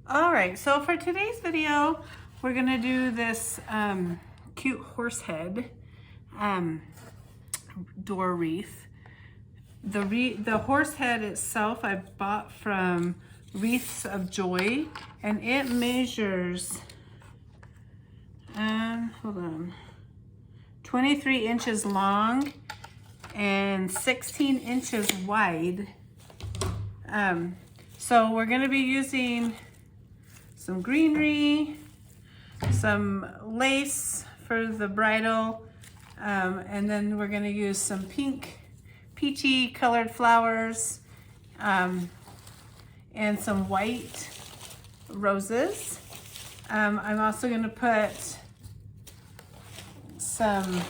All right, so for today's video, we're gonna do this cute horse head door wreath. The horse head itself I bought from Wreaths of Joy, and it measures, hold on, 23 inches long and 16 inches wide. So we're gonna be using some greenery, some lace for the bridle, and then we're gonna use some pink, peachy colored flowers, and some white roses. I'm also gonna put some,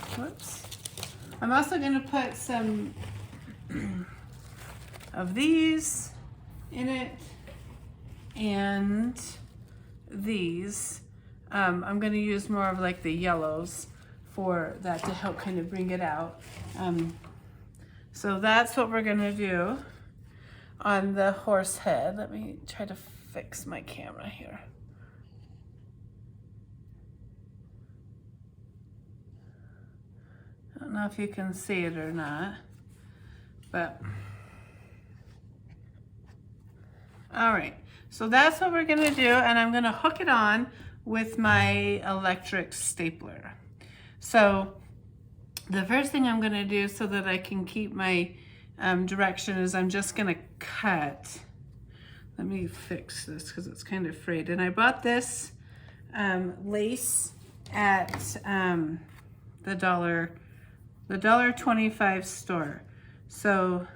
I'm also gonna put some of these in it, and these. I'm going to use more of like the yellows for that to help kind of bring it out. So that's what we're going to do on the horse head. Let me try to fix my camera here. I don't know if you can see it or not, but all right. So that's what we're gonna do, and I'm gonna hook it on with my electric stapler. So the first thing I'm gonna do so that I can keep my direction is I'm just gonna cut. Let me fix this because it's kind of frayed. And I bought this lace at the $1.25 store. So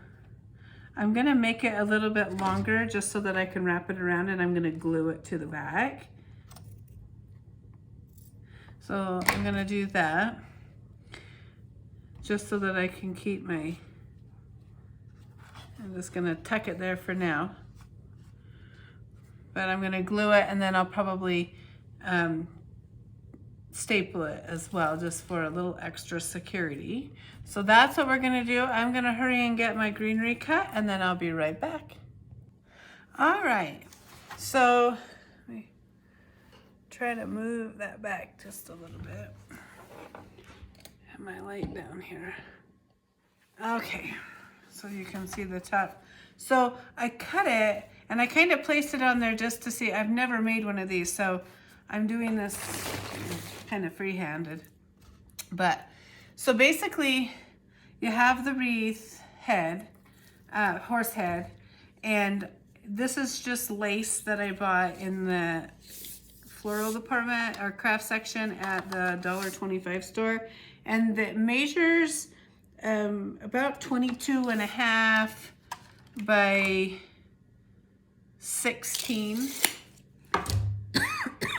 I'm gonna make it a little bit longer just so that I can wrap it around, and I'm gonna glue it to the back. So I'm gonna do that just so that I can keep I'm just gonna tuck it there for now. But I'm gonna glue it, and then I'll probably staple it as well, just for a little extra security. So that's what we're gonna do. I'm gonna hurry and get my greenery cut, and then I'll be right back. All right, so let me try to move that back just a little bit. Have my light down here. Okay, so you can see the top. So I cut it, and I kind of placed it on there just to see. I've never made one of these, so I'm doing this kind of free-handed. But so basically you have the wreath head, horse head, and this is just lace that I bought in the floral department or craft section at the $1.25 store, and it measures about 22.5 by 16.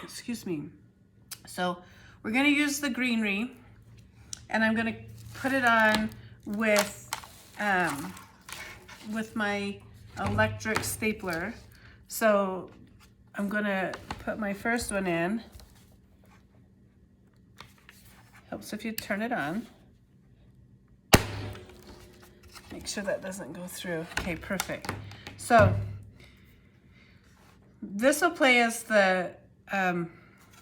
Excuse me. So we're gonna use the greenery, and I'm gonna put it on with my electric stapler. So I'm gonna put my first one in. Helps if you turn it on. Make sure that doesn't go through. Okay, perfect. So this will play as the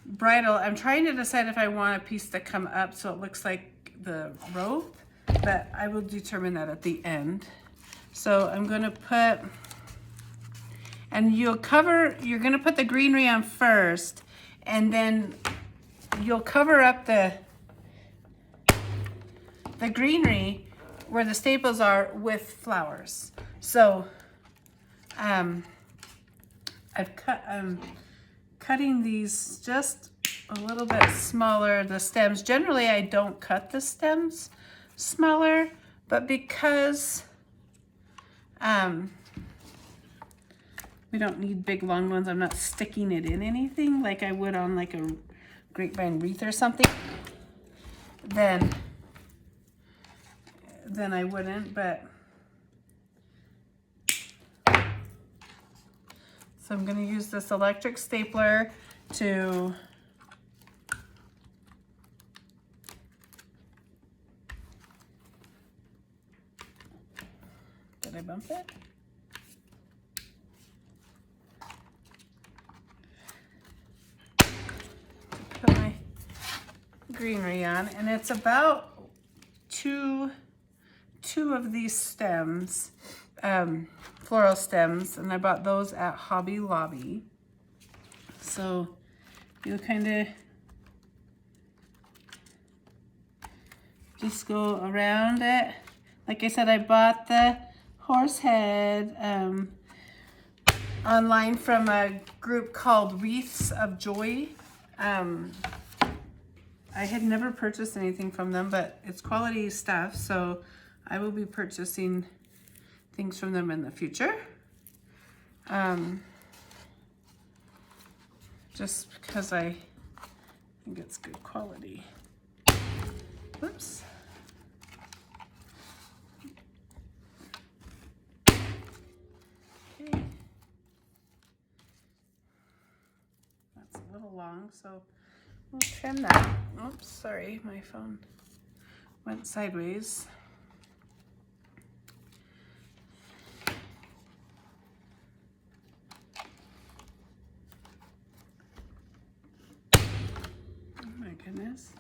bridle. I'm trying to decide if I want a piece to come up so it looks like the rope, but I will determine that at the end. So I'm gonna put, and you're gonna put the greenery on first, and then you'll cover up the greenery where the staples are with flowers. So I'm cutting these just a little bit smaller, the stems. Generally, I don't cut the stems smaller, but because we don't need big long ones, I'm not sticking it in anything like I would on like a grapevine wreath or something, then I wouldn't, but so I'm going to use this electric stapler to did I bump it? greenery on, and it's about two of these stems, floral stems, and I bought those at Hobby Lobby. So you'll kind of just go around it. Like I said, I bought the horse head online from a group called Wreaths of Joy. I had never purchased anything from them, but it's quality stuff, so I will be purchasing things from them in the future. Just because I think it's good quality. Whoops. Okay. That's a little long, so we'll trim that. Oops, sorry, my phone went sideways. Oh my goodness.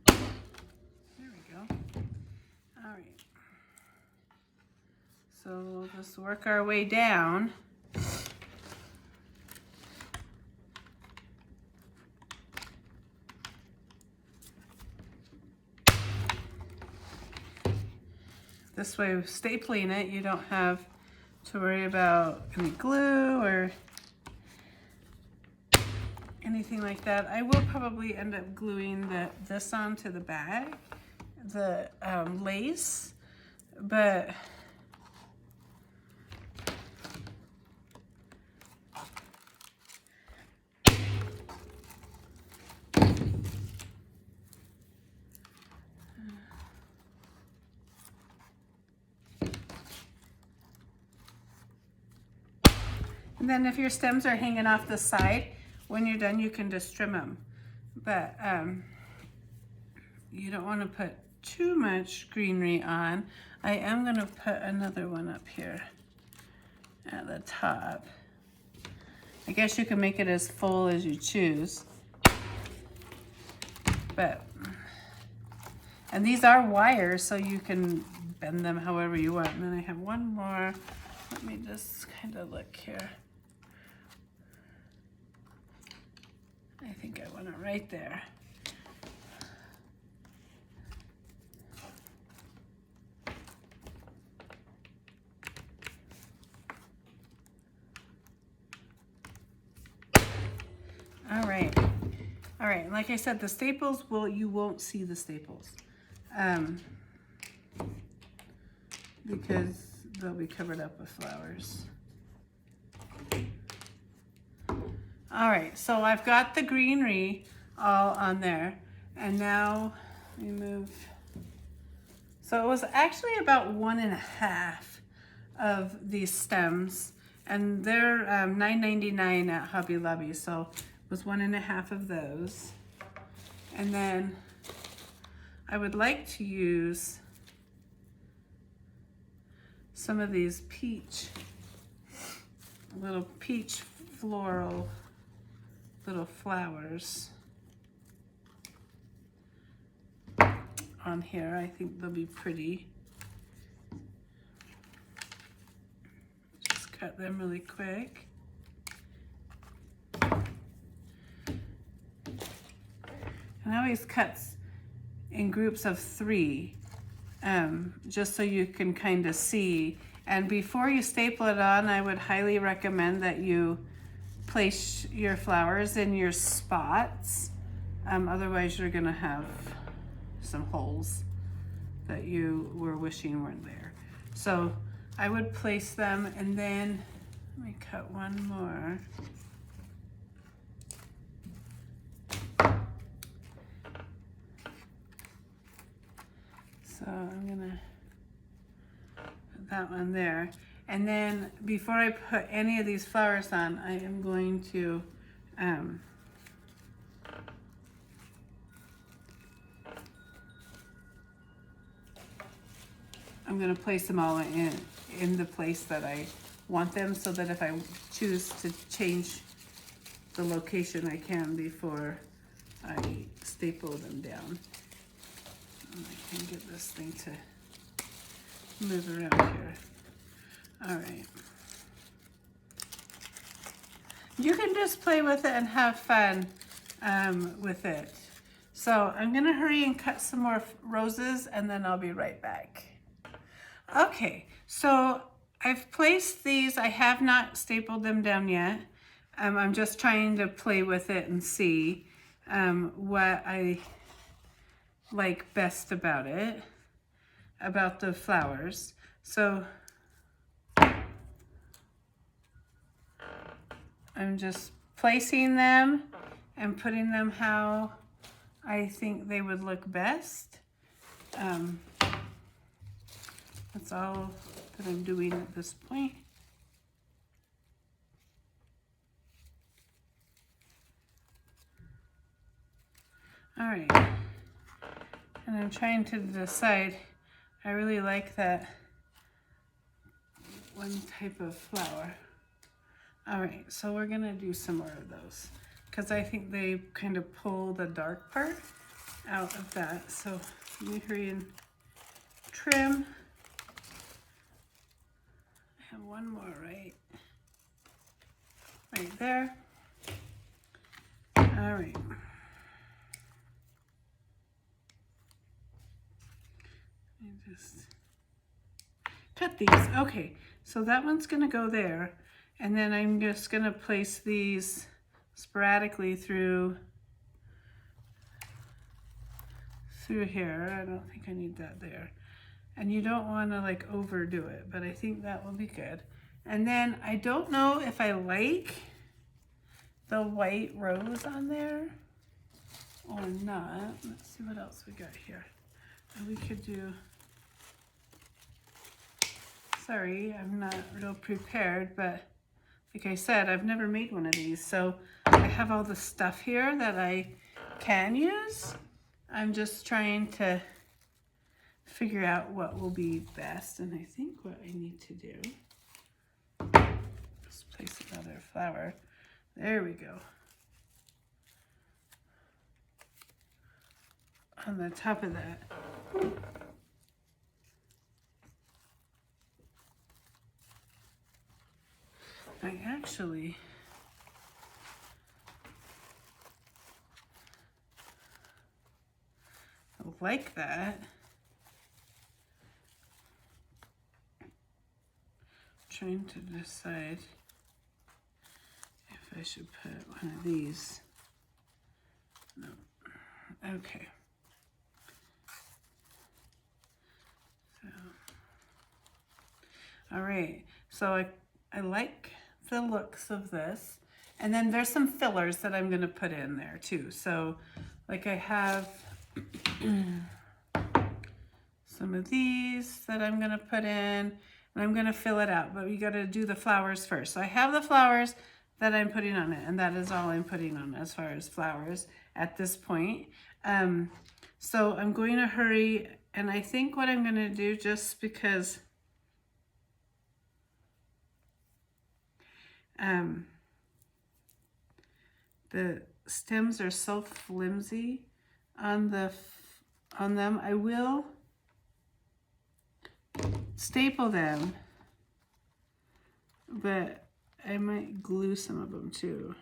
There we go. All right. So we'll just work our way down. This way, stapling it, you don't have to worry about any glue or anything like that. I will probably end up gluing this onto the bag, the lace, but and then if your stems are hanging off the side, when you're done, you can just trim them. But you don't want to put too much greenery on. I am going to put another one up here at the top. I guess you can make it as full as you choose. And these are wires, so you can bend them however you want. And then I have one more. Let me just kind of look here. I think I want it right there. All right. All right, like I said, the staples, you won't see the staples because they'll be covered up with flowers. All right, so I've got the greenery all on there, and now we move. So it was actually about 1.5 of these stems, and they're $9.99 at Hobby Lobby, so it was 1.5 of those. And then I would like to use some of these little peach floral little flowers on here. I think they'll be pretty. Just cut them really quick. And I always cut in groups of 3, just so you can kind of see. And before you staple it on, I would highly recommend that you place your flowers in your spots. Otherwise, you're gonna have some holes that you were wishing weren't there. So I would place them, and then let me cut one more. So I'm gonna put that one there. And then before I put any of these flowers on, I am going to I'm going to place them all in the place that I want them, so that if I choose to change the location I can before I staple them down. And I can get this thing to move around here. All right. You can just play with it and have fun with it. So I'm gonna hurry and cut some more roses and then I'll be right back. Okay, so I've placed these. I have not stapled them down yet. I'm just trying to play with it and see what I like best about it, about the flowers. So I'm just placing them and putting them how I think they would look best. That's all that I'm doing at this point. All right, and I'm trying to decide, I really like that one type of flower. All right, so we're gonna do some more of those because I think they kind of pull the dark part out of that. So let me hurry and trim. I have one more right there. All right. Just cut these. Okay, so that one's gonna go there, and then I'm just gonna place these sporadically through here. I don't think I need that there, and you don't want to like overdo it, but I think that will be good. And then I don't know if I like the white rose on there or not. Let's see what else we got here. We could do, sorry, I'm not real prepared, but like I said, I've never made one of these. So I have all the stuff here that I can use. I'm just trying to figure out what will be best. And I think what I need to do is place another flower. There we go. On the top of that. I actually like that. Trying to decide if I should put one of these. No. Okay. So, all right. So I like the looks of this. And then there's some fillers that I'm going to put in there too. So like I have some of these that I'm going to put in, and I'm going to fill it out, but we got to do the flowers first. So I have the flowers that I'm putting on it, and that is all I'm putting on as far as flowers at this point. So I'm going to hurry, and I think what I'm going to do, just because the stems are so flimsy on them, I will staple them, but I might glue some of them too,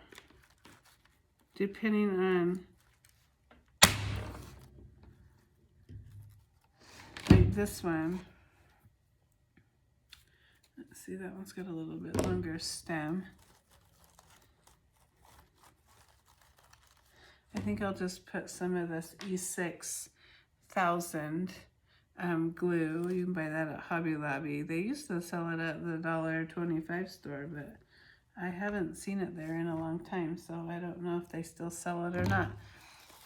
depending on, like this one. Let's see, that one's got a little bit longer stem. I think I'll just put some of this E6000 glue. You can buy that at Hobby Lobby. They used to sell it at the $1.25 store, but I haven't seen it there in a long time, so I don't know if they still sell it or not.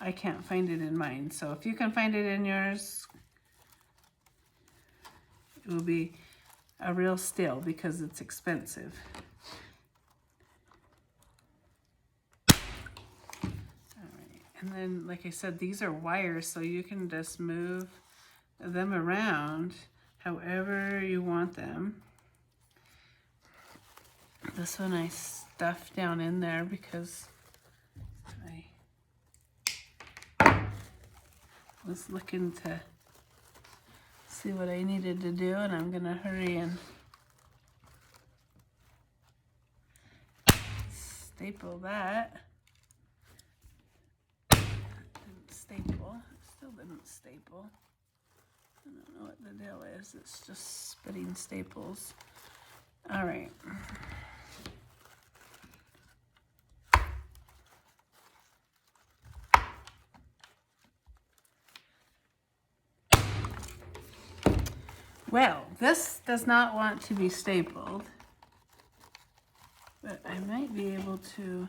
I can't find it in mine, so if you can find it in yours, it will be a real steal because it's expensive. And then, like I said, these are wires, so you can just move them around however you want them. This one I stuffed down in there because was looking to see what I needed to do, and I'm gonna hurry and staple that. Didn't staple, still didn't staple. I don't know what the deal is, it's just spitting staples. All right. Well, this does not want to be stapled, but I might be able to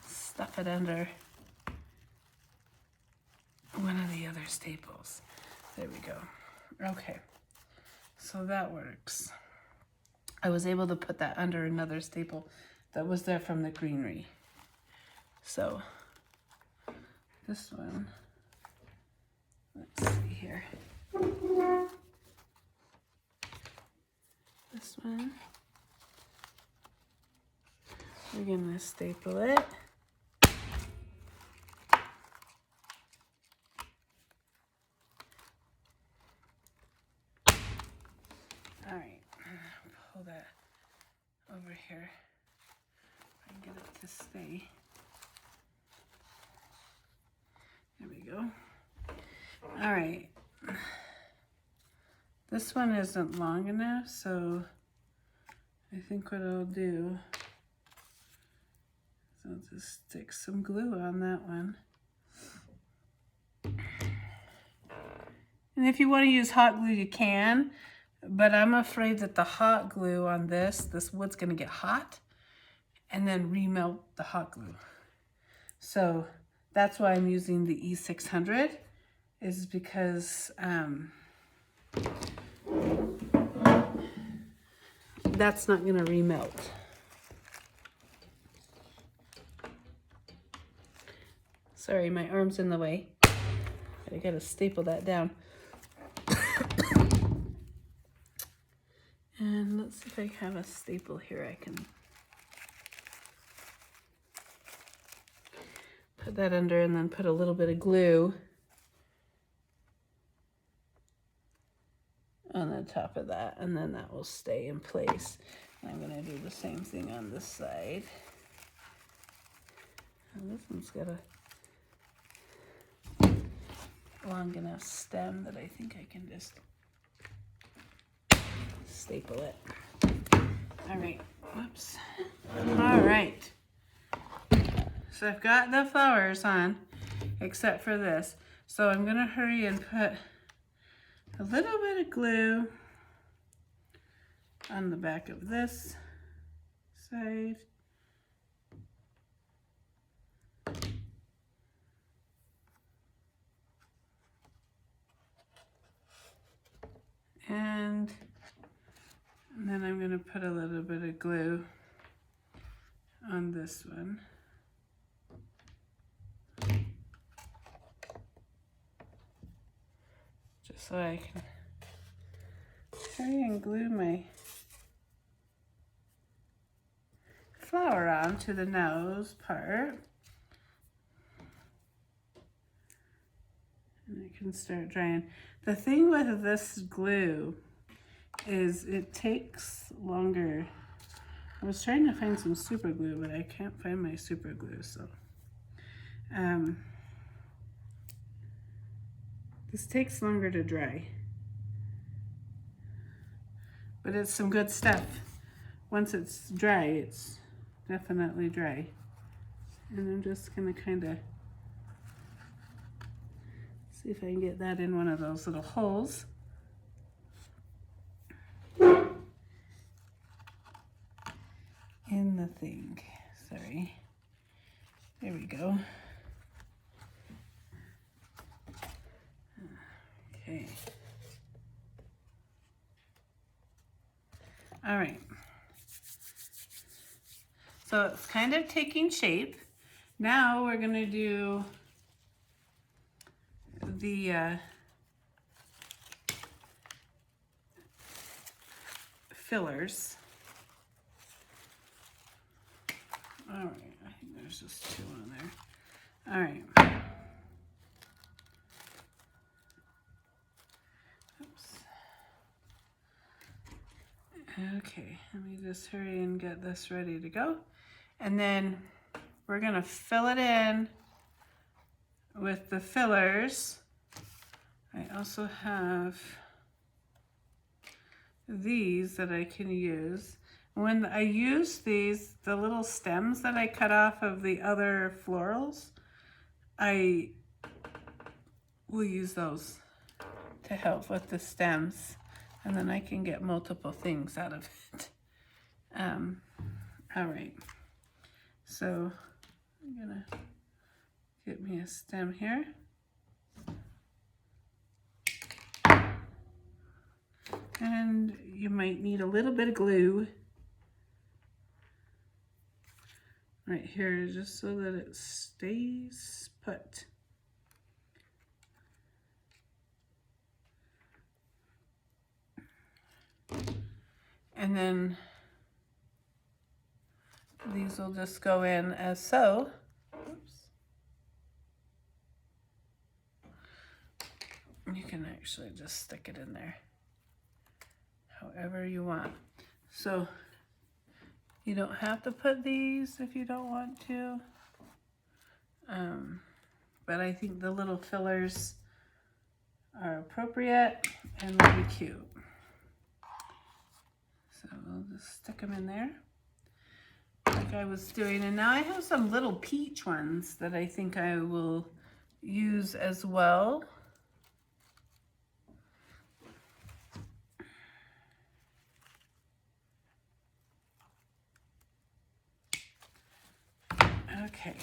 stuff it under one of the other staples. There we go. Okay, so that works. I was able to put that under another staple that was there from the greenery. So this one, let's see here. This one, we're gonna staple it. All right, pull that over here and get it to stay. There we go. All right. This one isn't long enough, so I think what I'll do is I'll just stick some glue on that one. And if you want to use hot glue, you can, but I'm afraid that the hot glue on this wood's going to get hot and then remelt the hot glue. So that's why I'm using the E600, is because that's not going to remelt. Sorry, my arm's in the way. I got to staple that down. And let's see if I have a staple here I can put that under, and then put a little bit of glue on the top of that, and then that will stay in place. And I'm going to do the same thing on this side. And this one's got a long enough stem that I think I can just staple it. All right, whoops. All right. So I've got the flowers on, except for this. So I'm gonna hurry and put a little bit of glue on the back of this side. And then I'm gonna put a little bit of glue on this one. Just so I can hurry and glue my flower on to the nose part. And it can start drying. The thing with this glue is it takes longer. I was trying to find some super glue, but I can't find my super glue, so this takes longer to dry, but it's some good stuff. Once it's dry, it's definitely dry. And I'm just gonna kind of see if I can get that in one of those little holes. In the thing, sorry. There we go. Okay. All right. So it's kind of taking shape. Now we're gonna do the fillers. All right, I think there's just two on there. All right. Oops. Okay, let me just hurry and get this ready to go. And then we're gonna fill it in with the fillers. I also have these that I can use. When I use these, the little stems that I cut off of the other florals, I will use those to help with the stems, and then I can get multiple things out of it. All right, so I'm gonna get me a stem here. And you might need a little bit of glue right here just so that it stays put. And then these will just go in as so. Oops. You can actually just stick it in there however you want. So you don't have to put these if you don't want to. But I think the little fillers are appropriate and will be cute. So we'll just stick them in there like I was doing. And now I have some little peach ones that I think I will use as well. Okay,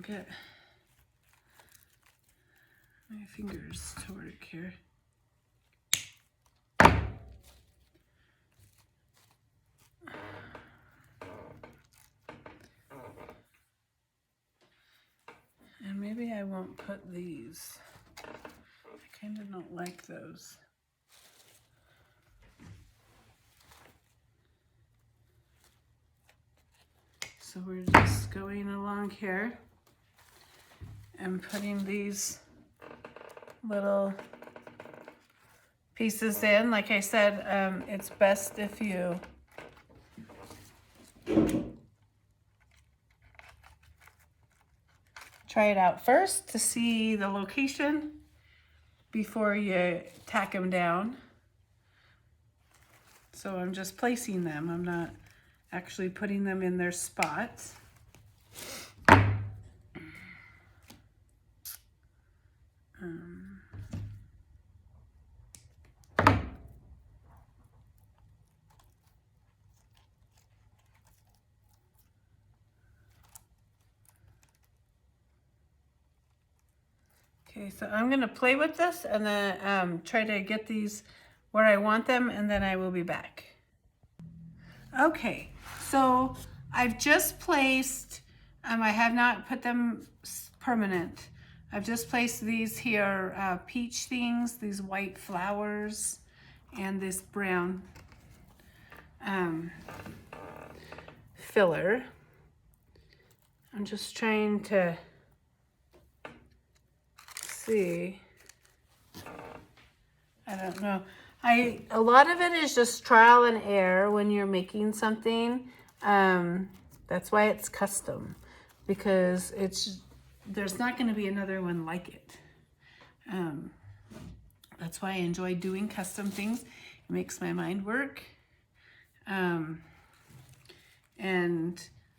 get my fingers to work here. And maybe I won't put these. I kind of don't like those. So we're just going along here and putting these little pieces in. Like I said, it's best if you try it out first to see the location before you tack them down. So I'm just placing them. I'm not actually putting them in their spots. Okay, so I'm gonna play with this and then try to get these where I want them, and then I will be back. Okay, so I've just placed, I have not put them permanent. I've just placed these here peach things, these white flowers, and this brown filler. I'm just trying to see. I don't know. A lot of it is just trial and error when you're making something. That's why it's custom, because there's not going to be another one like it. That's why I enjoy doing custom things. It makes my mind work. And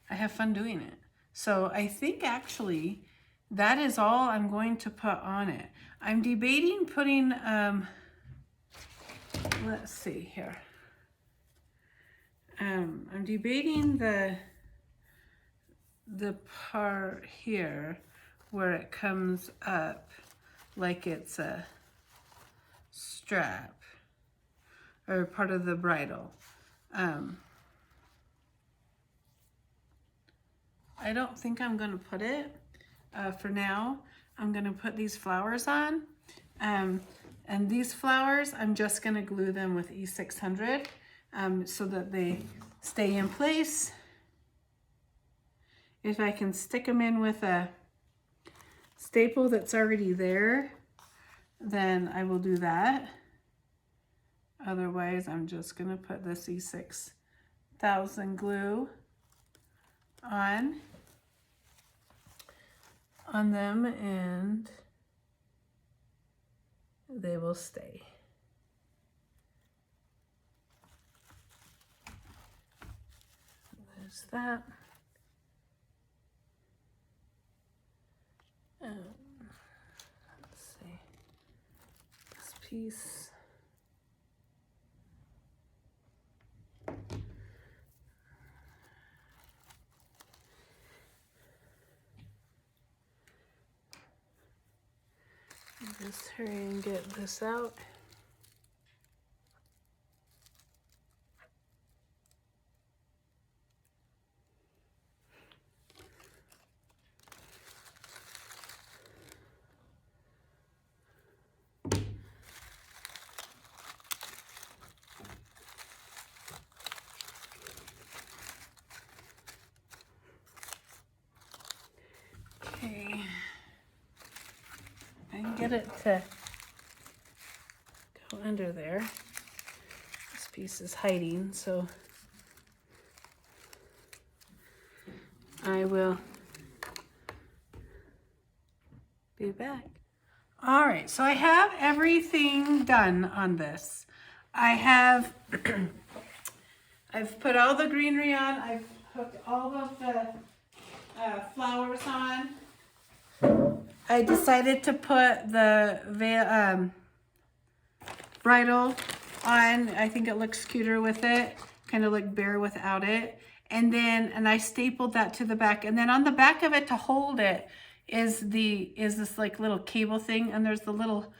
I have fun doing it. So I think actually that is all I'm going to put on it. I'm debating putting, let's see here. I'm debating the part here where it comes up like it's a strap or part of the bridle. I don't think I'm going to put it for now. I'm going to put these flowers on. And these flowers, I'm just going to glue them with E600 so that they stay in place. if I can stick them in with a staple that's already there, then I will do that. Otherwise, I'm just gonna put this E6000 glue on them, and they will stay. There's that. Let's see, this piece. Just hurry and get this out. Okay, I can get it to go under there. This piece is hiding, so I will be back. All right, so I have everything done on this. I have, I've put all the greenery on. I've hooked all of the flowers on. I decided to put the bridle on. I think it looks cuter with it, kind of like bare without it. And I stapled that to the back. And then on the back of it to hold it is this like little cable thing. And there's the little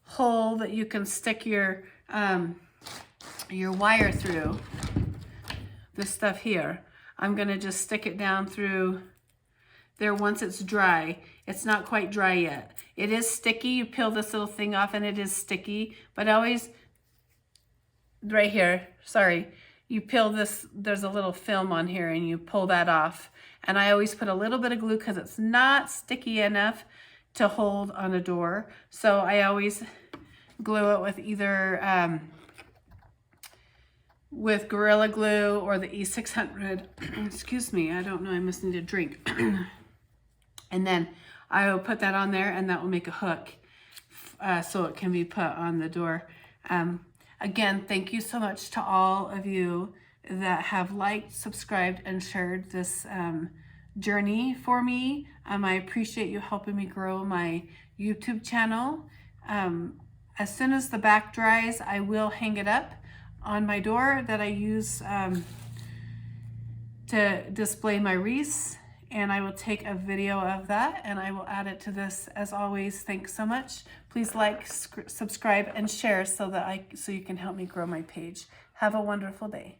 hole that you can stick your wire through. This stuff here. I'm gonna just stick it down through there once it's dry. It's not quite dry yet. It is sticky. You peel this little thing off and it is sticky, but always right here, sorry, you peel this, there's a little film on here and you pull that off. And I always put a little bit of glue because it's not sticky enough to hold on a door. So I always glue it with either with Gorilla Glue or the E600. Excuse me, I don't know, I must need a drink. And then I will put that on there and that will make a hook so it can be put on the door. Again, thank you so much to all of you that have liked, subscribed, and shared this journey for me. I appreciate you helping me grow my YouTube channel. As soon as the back dries, I will hang it up on my door that I use to display my wreaths, and I will take a video of that and I will add it to this. As always, thanks so much. Please like, subscribe, and share so you can help me grow my page. Have a wonderful day.